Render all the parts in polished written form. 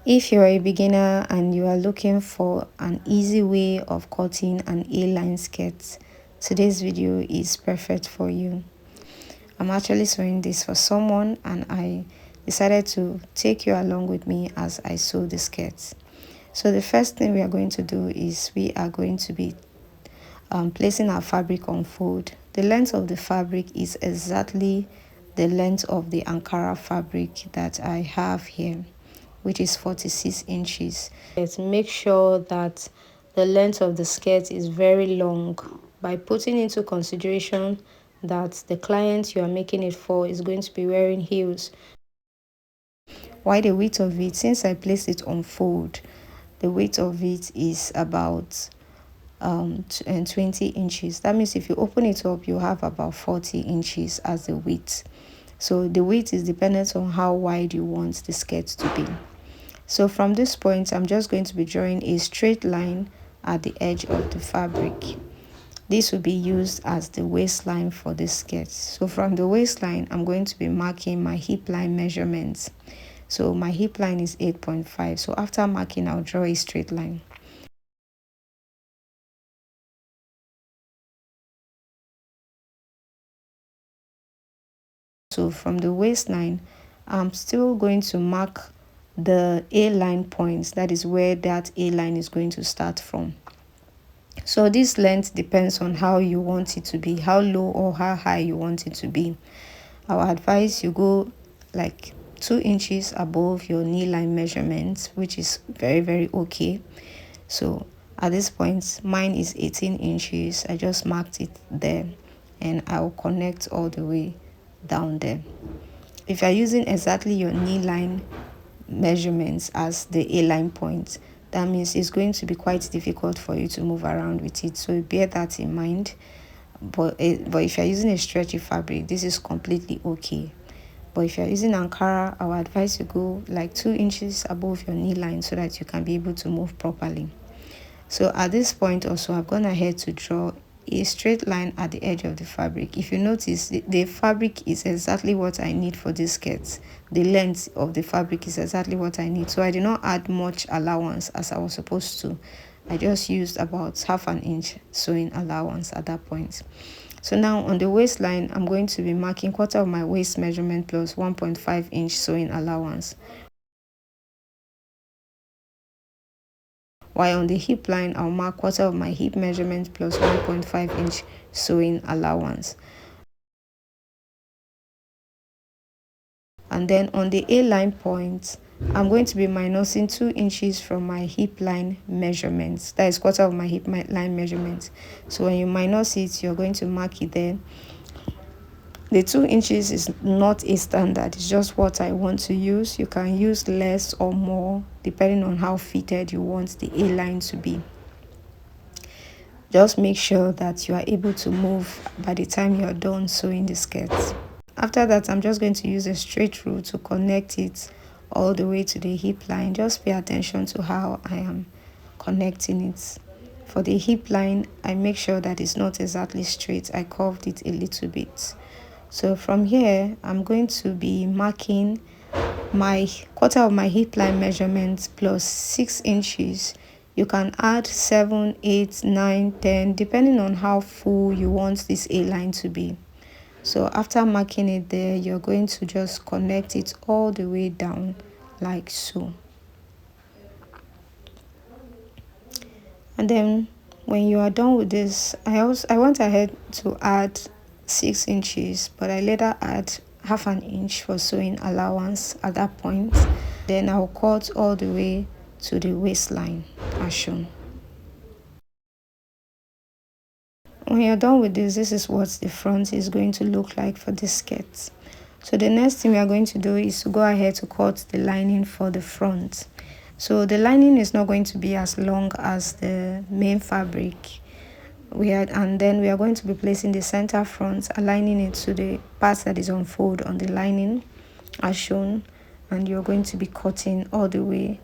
If you're a beginner and you are looking for an easy way of cutting an A-line skirt, today's video is perfect for you. I'm actually sewing this for someone and I decided to take you along with me as I sew the skirt. So the first thing we are going to do is we are going to be placing our fabric on fold. The length of the fabric is exactly the length of the Ankara fabric that I have here, which is 46 inches. Let's make sure that the length of the skirt is very long by putting into consideration that the client you are making it for is going to be wearing heels. While the weight of it, since I placed it on fold, the weight of it is about 20 inches. That means if you open it up, you have about 40 inches as the width. So the width is dependent on how wide you want the skirt to be. So from this point, I'm just going to be drawing a straight line at the edge of the fabric. This will be used as the waistline for this skirt. So from the waistline, I'm going to be marking my hip line measurements. So my hip line is 8.5. So after marking, I'll draw a straight line. So from the waistline, I'm still going to mark the A-line points. That is where that A-line is going to start from. So this length depends on how you want it to be, how low or how high you want it to be. I would advise you go like 2 inches above your knee line measurements, which is very okay. So at this point, mine is 18 inches. I just marked it there and I will connect all the way down there. If you're using exactly your knee line measurements as the A-line point, that means it's going to be quite difficult for you to move around with it. So bear that in mind. But if you're using a stretchy fabric, this is completely okay. But if you're using Ankara, I would advise you go like 2 inches above your knee line so that you can be able to move properly. So at this point also, I've gone ahead to draw a straight line at the edge of the fabric. If you notice, the fabric is exactly what I need for this skirt. The length of the fabric is exactly what I need. So I did not add much allowance as I was supposed to. I just used about half an inch sewing allowance at that point. So now on the waistline, I'm going to be marking quarter of my waist measurement plus 1.5 inch sewing allowance. While on the hip line, I'll mark quarter of my hip measurement plus 1.5 inch sewing allowance. And then on the A-line point, I'm going to be minusing 2 inches from my hip line measurements. That is quarter of my hip line measurement. So when you minus it, you're going to mark it there. The 2 inches is not a standard, it's just what I want to use. You can use less or more depending on how fitted you want the A-line to be. Just make sure that you are able to move by the time you're done sewing the skirt. After that, I'm just going to use a straight rule to connect it all the way to the hip line. Just pay attention to how I am connecting it. For the hip line, I make sure that it's not exactly straight. I curved it a little bit. So from here, I'm going to be marking my quarter of my hip line measurement plus 6 inches. You can add 7, 8, 9, 10, depending on how full you want this A-line to be. So after marking it there, you're going to just connect it all the way down like so. And then when you are done with this, I went ahead to add 6 inches, but I later add half an inch for sewing allowance at that point. Then I'll cut all the way to the waistline as shown. When you're done with this is what the front is going to look like for this skirt. So the next thing we are going to do is to go ahead to cut the lining for the front. So the lining is not going to be as long as the main fabric. And then we are going to be placing the center front, aligning it to the part that is on fold on the lining as shown, and you're going to be cutting all the way.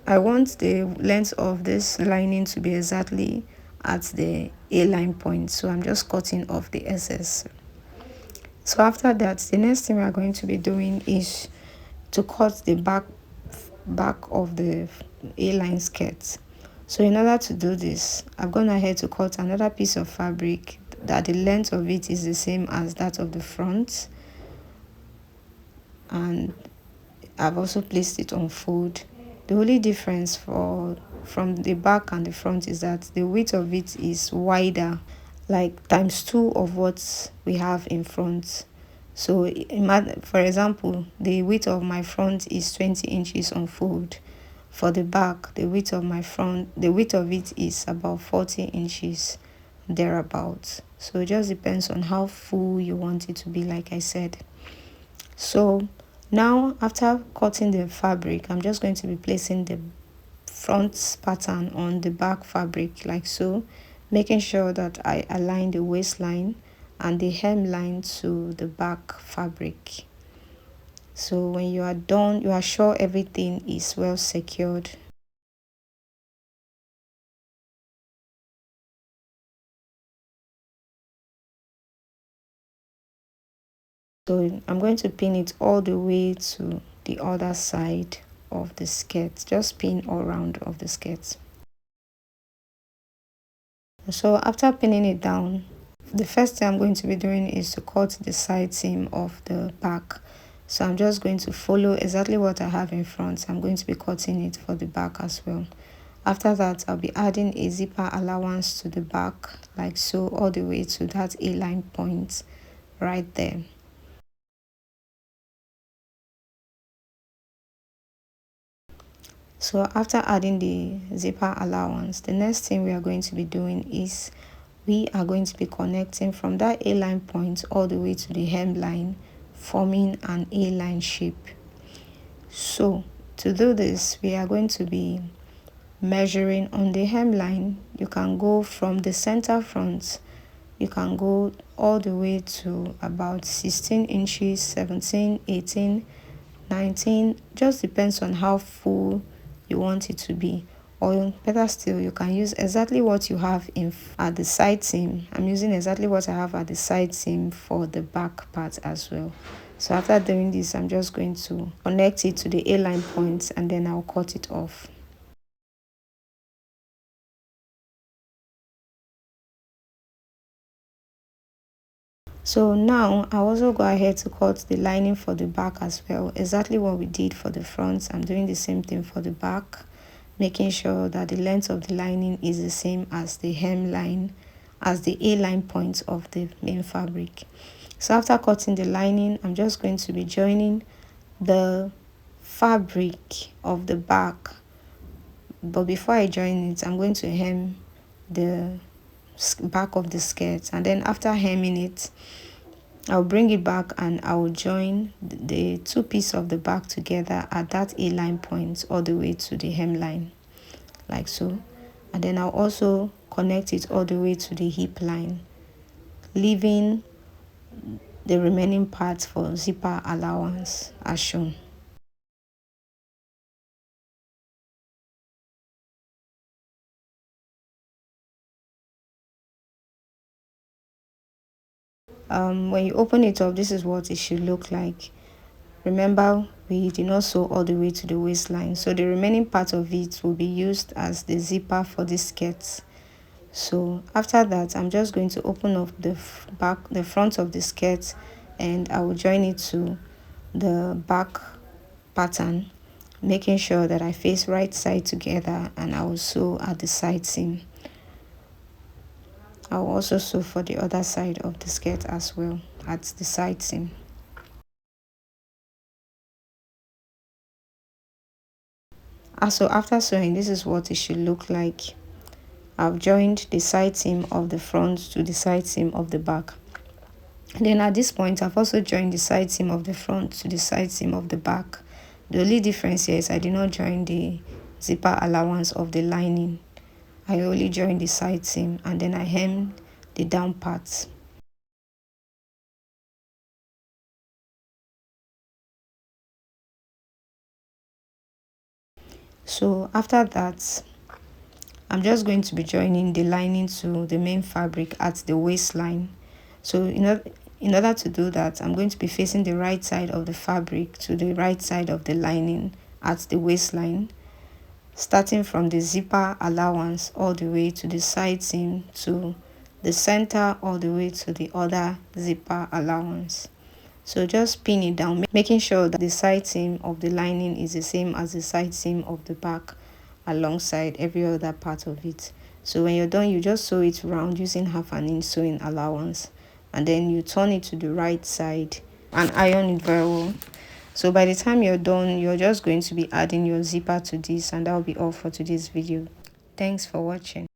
I want the length of this lining to be exactly at the A-line point, so I'm just cutting off the excess. So after that, the next thing we are going to be doing is to cut the back of the A-line skirt. So in order to do this, I've gone ahead to cut another piece of fabric that the length of it is the same as that of the front, and I've also placed it on fold. The only difference from the back and the front is that the width of it is wider, like times two of what we have in front. So for example, the width of my front is 20 inches on fold. For the back, the width of my front, the width of it is about 40 inches thereabouts. So it just depends on how full you want it to be, like I said. So now after cutting the fabric, I'm just going to be placing the front pattern on the back fabric like so, making sure that I align the waistline and the hemline to the back fabric. So when you are done, you are sure everything is well secured. So I'm going to pin it all the way to the other side of the skirt, just pin all around of the skirt. So after pinning it down, the first thing I'm going to be doing is to cut the side seam of the back. So I'm just going to follow exactly what I have in front. I'm going to be cutting it for the back as well. After that, I'll be adding a zipper allowance to the back like so, all the way to that A-line point right there. So after adding the zipper allowance, the next thing we are going to be doing is we are going to be connecting from that A-line point all the way to the hemline, forming an A-line shape. So to do this, we are going to be measuring on the hemline. You can go from the center front, you can go all the way to about 16 inches, 17, 18, 19, just depends on how full you want it to be. Or better still, you can use exactly what you have at the side seam. I'm using exactly what I have at the side seam for the back part as well. So after doing this, I'm just going to connect it to the A-line point and then I'll cut it off. So now I'll also go ahead to cut the lining for the back as well. Exactly what we did for the front, I'm doing the same thing for the back, making sure that the length of the lining is the same as the hemline, as the A-line point of the main fabric. So after cutting the lining, I'm just going to be joining the fabric of the back. But before I join it, I'm going to hem the back of the skirt, and then after hemming it, I'll bring it back and I'll join the two pieces of the back together at that A-line point all the way to the hemline like so, and then I'll also connect it all the way to the hip line, leaving the remaining parts for zipper allowance as shown. When you open it up, this is what it should look like. Remember, we did not sew all the way to the waistline, so the remaining part of it will be used as the zipper for the skirt. So after that, I'm just going to open up the front of the skirt, and I will join it to the back pattern, making sure that I face right side together, and I will sew at the side seam. I will also sew for the other side of the skirt as well at the side seam. Also, after sewing, this is what it should look like. I've joined the side seam of the front to the side seam of the back. And then at this point, I've also joined the side seam of the front to the side seam of the back. The only difference here is I did not join the zipper allowance of the lining. I only joined the side seam and then I hemmed the down parts. So after that, I'm just going to be joining the lining to the main fabric at the waistline. So In order to do that, I'm going to be facing the right side of the fabric to the right side of the lining at the waistline, starting from the zipper allowance all the way to the side seam to the center all the way to the other zipper allowance. So just pin it down, making sure that the side seam of the lining is the same as the side seam of the back alongside every other part of it. So when you're done, you just sew it round using 1/2 inch sewing allowance, and then you turn it to the right side and iron it very well. So by the time you're done, you're just going to be adding your zipper to this, and that will be all for today's video. Thanks for watching.